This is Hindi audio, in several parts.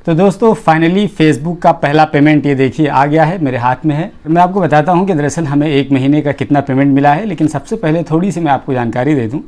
तो दोस्तों फाइनली फेसबुक का पहला पेमेंट ये देखिए आ गया है, मेरे हाथ में है। मैं आपको बताता हूँ कि दरअसल हमें 1 महीने का कितना पेमेंट मिला है, लेकिन सबसे पहले थोड़ी सी मैं आपको जानकारी दे दूँ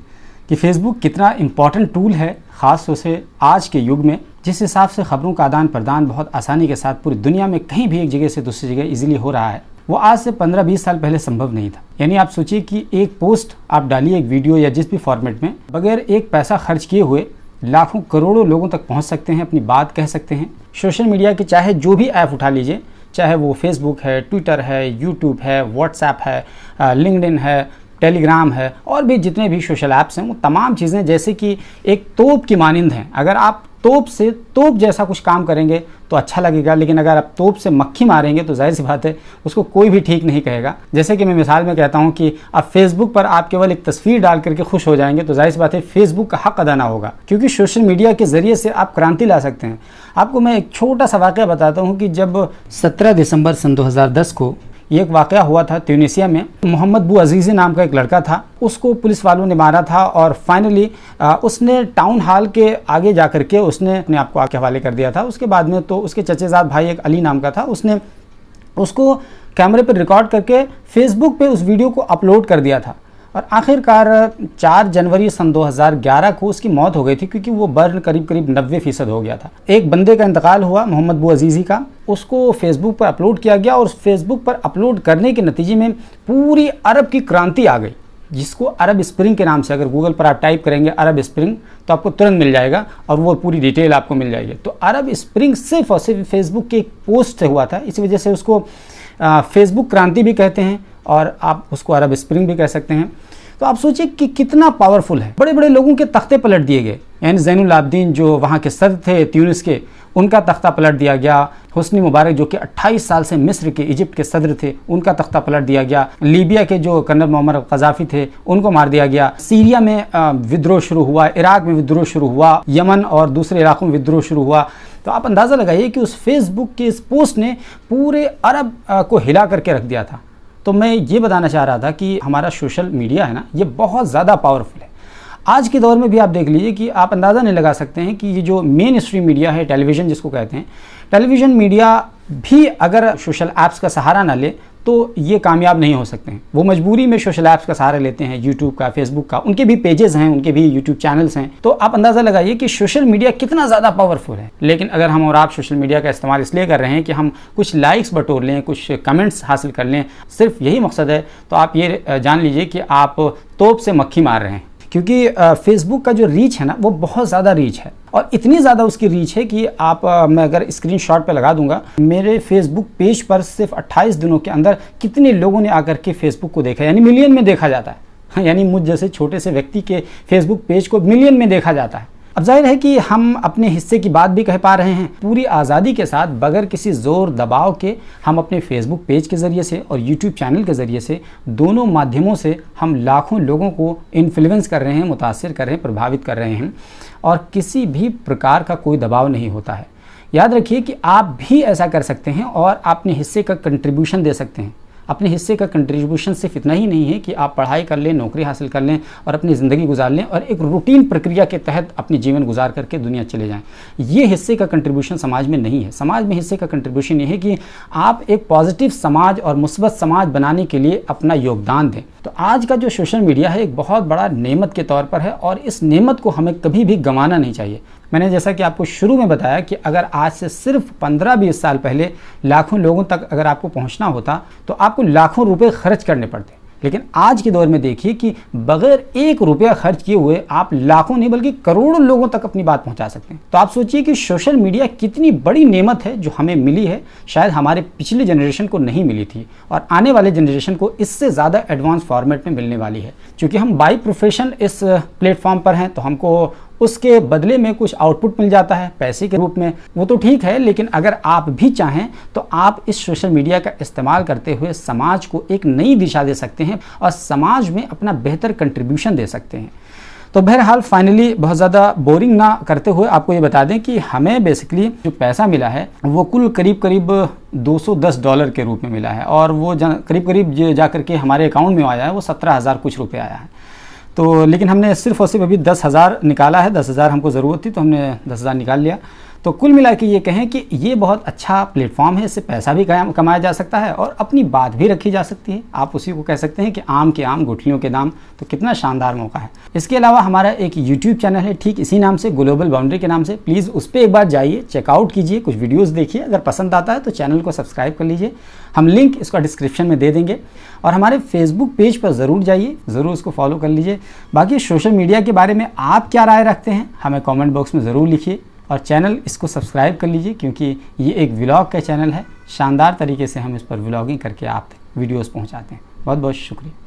कि फेसबुक कितना इंपॉर्टेंट टूल है, ख़ास तौर से आज के युग में जिस हिसाब से खबरों का आदान प्रदान बहुत आसानी के साथ पूरी दुनिया में कहीं भी एक जगह से दूसरी जगह इजीली हो रहा है, वो आज से 15-20 साल पहले संभव नहीं था। यानी आप सोचिए कि एक पोस्ट आप डालिए, एक वीडियो या जिस भी फॉर्मेट में, बगैर एक पैसा खर्च किए हुए लाखों करोड़ों लोगों तक पहुंच सकते हैं, अपनी बात कह सकते हैं। सोशल मीडिया के चाहे जो भी ऐप उठा लीजिए, चाहे वो फेसबुक है, ट्विटर है, यूट्यूब है, व्हाट्सएप है, लिंक्डइन है, टेलीग्राम है और भी जितने भी सोशल ऐप्स हैं, वो तमाम चीज़ें जैसे कि एक तोप की मानिंद हैं। अगर आप तोप से तोप जैसा कुछ काम करेंगे तो अच्छा लगेगा, लेकिन अगर आप तोप से मक्खी मारेंगे तो जाहिर सी बात है उसको कोई भी ठीक नहीं कहेगा। जैसे कि मैं मिसाल में कहता हूं कि आप फेसबुक पर आप केवल एक तस्वीर डाल करके खुश हो जाएंगे तो जाहिर सी बात है फेसबुक का हक अदा ना होगा, क्योंकि सोशल मीडिया के ज़रिए से आप क्रांति ला सकते हैं। आपको मैं एक छोटा सा वाक़या बताता हूँ कि जब 17 दिसंबर सन 2010 को ये एक वाक़या हुआ था ट्यूनीशिया में। मोहम्मद बू अजीज़ी नाम का एक लड़का था, उसको पुलिस वालों ने मारा था और फाइनली उसने टाउन हॉल के आगे जा कर के उसने अपने आप को आगे हवाले कर दिया था। उसके बाद में तो उसके चचेज़ाद भाई एक अली नाम का था, उसने उसको कैमरे पर रिकॉर्ड करके फेसबुक पे उस वीडियो को अपलोड कर दिया था और आखिरकार 4 जनवरी सन 2011 को उसकी मौत हो गई थी, क्योंकि वो बर्न करीब 90% हो गया था। एक बंदे का इंतकाल हुआ, मोहम्मद बू अजीज़ी का, उसको फेसबुक पर अपलोड किया गया और फेसबुक पर अपलोड करने के नतीजे में पूरी अरब की क्रांति आ गई, जिसको अरब स्प्रिंग के नाम से, अगर गूगल पर आप टाइप करेंगे अरब स्प्रिंग तो आपको तुरंत मिल जाएगा और वो पूरी डिटेल आपको मिल जाएगी। तो अरब स्प्रिंग सिर्फ और सिर्फ फेसबुक के एक पोस्ट से हुआ था, इसी वजह से उसको फेसबुक क्रांति भी कहते हैं और आप उसको अरब स्प्रिंग भी कह सकते हैं। तो आप सोचिए कि कितना पावरफुल है। बड़े बड़े लोगों के तख्ते पलट दिए गए, यानी ज़ैनुल आबदीन जो वहाँ के सदर थे ट्यूनिस के, उनका तख्ता पलट दिया गया। हुस्नी मुबारक जो कि 28 साल से मिस्र के, इजिप्ट के सदर थे, उनका तख्ता पलट दिया गया। लीबिया के जो कर्नल मुअम्मर क़ज़ाफ़ी थे, उनको मार दिया गया। सीरिया में विद्रोह शुरू हुआ, इराक में विद्रोह शुरू हुआ, यमन और दूसरे इलाकों में विद्रोह शुरू हुआ। तो आप अंदाज़ा लगाइए कि उस फेसबुक के इस पोस्ट ने पूरे अरब को हिला करके रख दिया था। तो मैं ये बताना चाह रहा था कि हमारा सोशल मीडिया है ना, ये बहुत ज़्यादा पावरफुल है। आज के दौर में भी आप देख लीजिए कि आप अंदाज़ा नहीं लगा सकते हैं कि ये जो मेन स्ट्रीम मीडिया है, टेलीविज़न जिसको कहते हैं, टेलीविज़न मीडिया भी अगर सोशल ऐप्स का सहारा ना ले तो ये कामयाब नहीं हो सकते हैं। वो मजबूरी में सोशल ऐप्स का सहारा लेते हैं, यूट्यूब का, फेसबुक का, उनके भी पेजेस हैं, उनके भी यूट्यूब चैनल्स हैं। तो आप अंदाज़ा लगाइए कि सोशल मीडिया कितना ज़्यादा पावरफुल है। लेकिन अगर हम और आप सोशल मीडिया का इस्तेमाल इसलिए कर रहे हैं कि हम कुछ लाइक्स बटोर लें, कुछ कमेंट्स हासिल कर लें, सिर्फ यही मकसद है, तो आप ये जान लीजिए कि आप तोप से मक्खी मार रहे हैं। क्योंकि फेसबुक का जो रीच है ना, वो बहुत ज़्यादा रीच है और इतनी ज़्यादा उसकी रीच है कि आप मैं अगर स्क्रीनशॉट पे लगा दूंगा, मेरे फेसबुक पेज पर सिर्फ 28 दिनों के अंदर कितने लोगों ने आकर के फेसबुक को देखा, यानी मिलियन में देखा जाता है। यानी मुझ जैसे छोटे से व्यक्ति के फेसबुक पेज को मिलियन में देखा जाता है। अब जाहिर है कि हम अपने हिस्से की बात भी कह पा रहे हैं पूरी आज़ादी के साथ, बगैर किसी ज़ोर दबाव के। हम अपने फेसबुक पेज के ज़रिए से और यूट्यूब चैनल के ज़रिए से, दोनों माध्यमों से हम लाखों लोगों को इन्फ्लुएंस कर रहे हैं, मुतासिर कर रहे हैं, प्रभावित कर रहे हैं और किसी भी प्रकार का कोई दबाव नहीं होता है। याद रखिए कि आप भी ऐसा कर सकते हैं और अपने हिस्से का कंट्रीब्यूशन दे सकते हैं। अपने हिस्से का कंट्रीब्यूशन सिर्फ इतना ही नहीं है कि आप पढ़ाई कर लें, नौकरी हासिल कर लें और अपनी ज़िंदगी गुजार लें और एक रूटीन प्रक्रिया के तहत अपनी जीवन गुजार करके दुनिया चले जाएं। ये हिस्से का कंट्रीब्यूशन समाज में नहीं है। समाज में हिस्से का कंट्रीब्यूशन ये है कि आप एक पॉजिटिव समाज और मुस्बत समाज बनाने के लिए अपना योगदान दें। तो आज का जो सोशल मीडिया है एक बहुत बड़ा नेमत के तौर पर है और इस नेमत को हमें कभी भी गंवाना नहीं चाहिए। मैंने जैसा कि आपको शुरू में बताया कि अगर आज से सिर्फ 15-20 साल पहले लाखों लोगों तक अगर आपको पहुंचना होता तो आपको लाखों रुपए खर्च करने पड़ते, लेकिन आज के दौर में देखिए कि बगैर 1 रुपया खर्च किए हुए आप लाखों नहीं बल्कि करोड़ों लोगों तक अपनी बात पहुंचा सकते हैं। तो आप सोचिए कि सोशल मीडिया कितनी बड़ी नेमत है जो हमें मिली है, शायद हमारे पिछले जनरेशन को नहीं मिली थी और आने वाले जनरेशन को इससे ज़्यादा एडवांस फॉर्मेट में मिलने वाली है। क्योंकि हम बाई प्रोफेशन इस प्लेटफॉर्म पर हैं तो हमको उसके बदले में कुछ आउटपुट मिल जाता है पैसे के रूप में, वो तो ठीक है। लेकिन अगर आप भी चाहें तो आप इस सोशल मीडिया का इस्तेमाल करते हुए समाज को एक नई दिशा दे सकते हैं और समाज में अपना बेहतर कंट्रीब्यूशन दे सकते हैं। तो बहरहाल फाइनली बहुत ज़्यादा बोरिंग ना करते हुए आपको ये बता दें कि हमें बेसिकली जो पैसा मिला है वो कुल करीब $210 के रूप में मिला है और वो करीब जा करके हमारे अकाउंट में आया है वो 17,000 कुछ रुपये आया है। तो लेकिन हमने सिर्फ और सिर्फ अभी 10,000 निकाला है। 10,000 हमको ज़रूरत थी तो हमने 10,000 निकाल लिया। तो कुल मिला के ये कहें कि ये बहुत अच्छा प्लेटफॉर्म है, इससे पैसा भी कमाया जा सकता है और अपनी बात भी रखी जा सकती है। आप उसी को कह सकते हैं कि आम के आम गुठलियों के दाम। तो कितना शानदार मौका है। इसके अलावा हमारा एक यूट्यूब चैनल है ठीक इसी नाम से, ग्लोबल बाउंड्री के नाम से। प्लीज़ उस पर एक बार जाइए, चेकआउट कीजिए, कुछ वीडियोज़ देखिए। अगर पसंद आता है तो चैनल को सब्सक्राइब कर लीजिए। हम लिंक इसका डिस्क्रिप्शन में दे देंगे। और हमारे फेसबुक पेज पर ज़रूर जाइए, ज़रूर उसको फॉलो कर लीजिए। बाकी सोशल मीडिया के बारे में आप क्या राय रखते हैं हमें कमेंट बॉक्स में ज़रूर लिखिए। और चैनल इसको सब्सक्राइब कर लीजिए क्योंकि ये एक व्लॉग का चैनल है। शानदार तरीके से हम इस पर व्लॉगिंग करके आप तक वीडियोज़ पहुँचाते हैं। बहुत बहुत शुक्रिया।